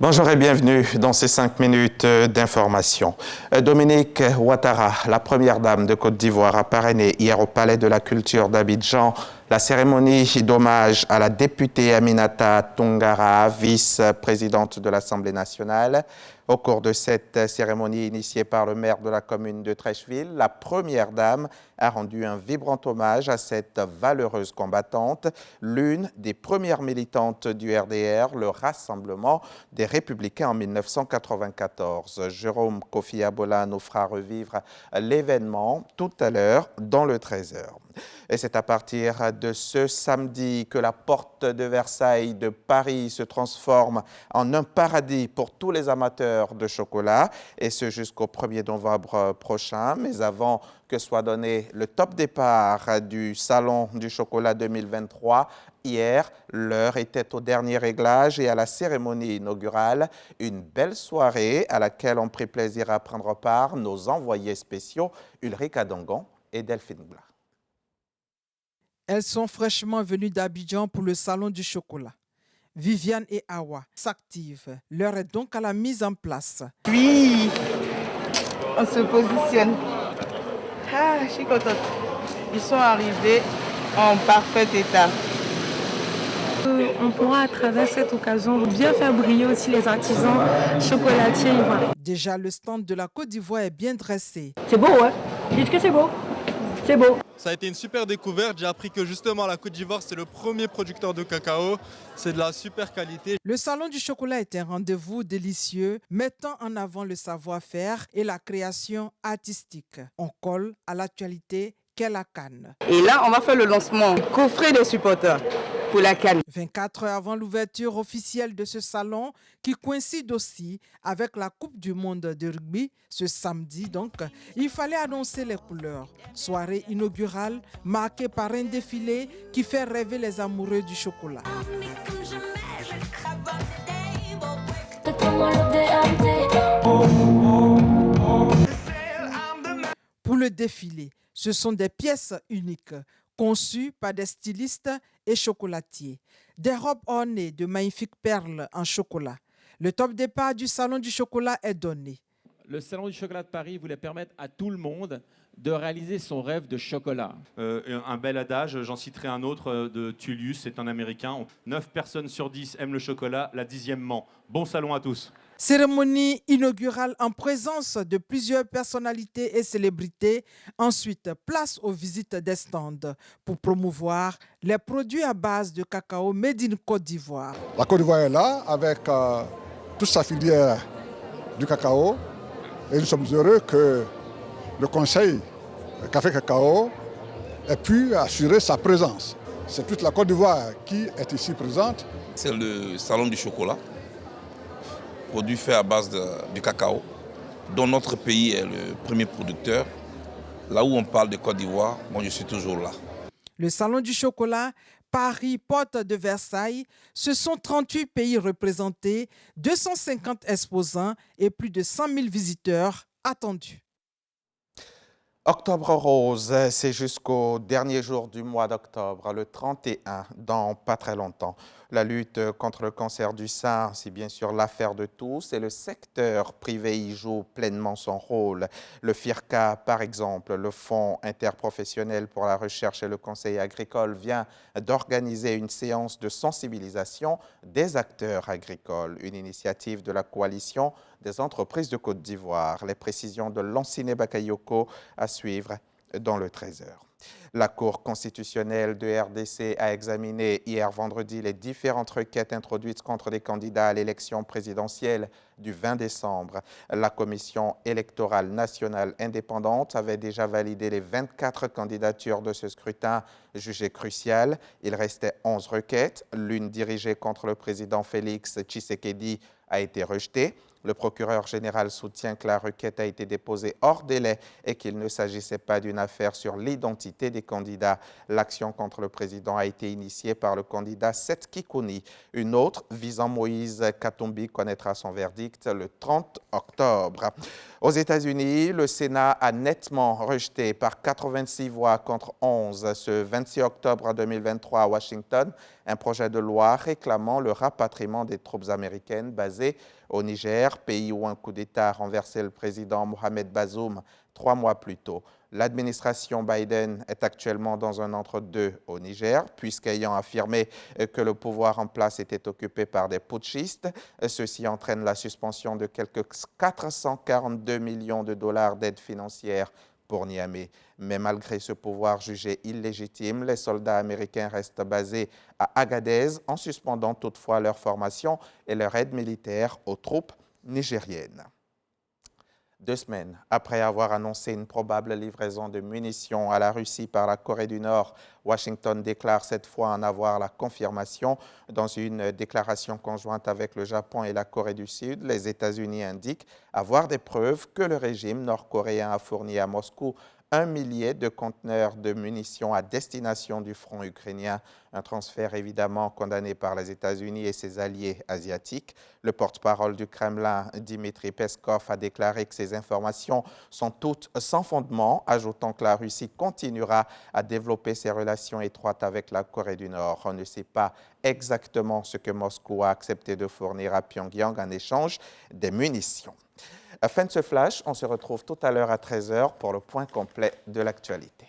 Bonjour et bienvenue dans ces 5 minutes d'information. Dominique Ouattara, la première dame de Côte d'Ivoire, a parrainé hier au Palais de la Culture d'Abidjan la cérémonie d'hommage à la députée Aminata Toungara, vice-présidente de l'Assemblée nationale. Au cours de cette cérémonie initiée par le maire de la commune de Treichville, la première dame a rendu un vibrant hommage à cette valeureuse combattante, l'une des premières militantes du RDR, le Rassemblement des Républicains en 1994. Jérôme Kofi Abola nous fera revivre l'événement tout à l'heure dans le 13h. Et c'est à partir de ce samedi que la porte de Versailles de Paris se transforme en un paradis pour tous les amateurs de chocolat, et ce jusqu'au 1er novembre prochain. Mais avant que soit donné le top départ du Salon du chocolat 2023, hier, l'heure était au dernier réglage et à la cérémonie inaugurale. Une belle soirée à laquelle ont pris plaisir à prendre part nos envoyés spéciaux Ulrich Adongon et Delphine Blas. Elles sont fraîchement venues d'Abidjan pour le Salon du chocolat. Viviane et Awa s'activent. L'heure est donc à la mise en place. Oui, on se positionne. Ah, je suis contente. Ils sont arrivés en parfait état. On pourra à travers cette occasion bien faire briller aussi les artisans chocolatiers ivoiriens. Déjà, le stand de la Côte d'Ivoire est bien dressé. C'est beau, hein? Dites que c'est beau. C'est beau. Ça a été une super découverte. J'ai appris que justement la Côte d'Ivoire, c'est le premier producteur de cacao. C'est de la super qualité. Le Salon du chocolat est un rendez-vous délicieux mettant en avant le savoir-faire et la création artistique. On colle à l'actualité qu'est la Cannes. Et là, on va faire le lancement coffret des supporters pour la Cannes. 24 heures avant l'ouverture officielle de ce salon, qui coïncide aussi avec la Coupe du monde de rugby ce samedi, donc, il fallait annoncer les couleurs. Soirée inaugurale marquée par un défilé qui fait rêver les amoureux du chocolat. Pour le défilé, ce sont des pièces uniques, conçues par des stylistes et chocolatiers. Des robes ornées de magnifiques perles en chocolat. Le top départ du Salon du chocolat est donné. Le Salon du chocolat de Paris voulait permettre à tout le monde de réaliser son rêve de chocolat. Un bel adage, j'en citerai un autre de Tullius, c'est un Américain. 9 personnes sur 10 aiment le chocolat, la 10e ment. Bon salon à tous. Cérémonie inaugurale en présence de plusieurs personnalités et célébrités. Ensuite, place aux visites des stands pour promouvoir les produits à base de cacao made in Côte d'Ivoire. La Côte d'Ivoire est là avec toute sa filière du cacao et nous sommes heureux que le Conseil Café Cacao ait pu assurer sa présence. C'est toute la Côte d'Ivoire qui est ici présente. C'est le Salon du chocolat, produit fait à base du cacao, dont notre pays est le premier producteur. Là où on parle de Côte d'Ivoire, moi je suis toujours là. Le Salon du chocolat, Paris, porte de Versailles, ce sont 38 pays représentés, 250 exposants et plus de 100 000 visiteurs attendus. Octobre rose, c'est jusqu'au dernier jour du mois d'octobre, le 31, dans pas très longtemps. La lutte contre le cancer du sein, c'est bien sûr l'affaire de tous et le secteur privé y joue pleinement son rôle. Le FIRCA, par exemple, le Fonds interprofessionnel pour la recherche et le conseil agricole, vient d'organiser une séance de sensibilisation des acteurs agricoles, une initiative de la coalition des entreprises de Côte d'Ivoire. Les précisions de Lanciné Bakayoko à suivre dans le 13h. La Cour constitutionnelle de RDC a examiné hier vendredi les différentes requêtes introduites contre les candidats à l'élection présidentielle du 20 décembre. La Commission électorale nationale indépendante avait déjà validé les 24 candidatures de ce scrutin jugées cruciales. Il restait 11 requêtes. L'une dirigée contre le président Félix Tshisekedi a été rejetée. Le procureur général soutient que la requête a été déposée hors délai et qu'il ne s'agissait pas d'une affaire sur l'identité des candidats. L'action contre le président a été initiée par le candidat Seth Kikouni. Une autre, visant Moïse Katumbi, connaîtra son verdict le 30 octobre. Aux États-Unis, le Sénat a nettement rejeté par 86 voix contre 11 ce 26 octobre 2023 à Washington un projet de loi réclamant le rapatriement des troupes américaines basées au Niger, pays où un coup d'État a renversé le président Mohamed Bazoum 3 mois plus tôt. L'administration Biden est actuellement dans un entre-deux au Niger, puisqu'ayant affirmé que le pouvoir en place était occupé par des putschistes, ceci entraîne la suspension de quelques 442 millions de dollars d'aide financière pour Niamey. Mais malgré ce pouvoir jugé illégitime, les soldats américains restent basés à Agadez en suspendant toutefois leur formation et leur aide militaire aux troupes nigériennes. 2 semaines après avoir annoncé une probable livraison de munitions à la Russie par la Corée du Nord, Washington déclare cette fois en avoir la confirmation. Dans une déclaration conjointe avec le Japon et la Corée du Sud, les États-Unis indiquent avoir des preuves que le régime nord-coréen a fourni à Moscou 1 millier de conteneurs de munitions à destination du front ukrainien, un transfert évidemment condamné par les États-Unis et ses alliés asiatiques. Le porte-parole du Kremlin, Dmitri Peskov, a déclaré que ces informations sont toutes sans fondement, ajoutant que la Russie continuera à développer ses relations étroites avec la Corée du Nord. On ne sait pas exactement ce que Moscou a accepté de fournir à Pyongyang en échange des munitions. Fin de ce flash, on se retrouve tout à l'heure à 13h pour le point complet de l'actualité.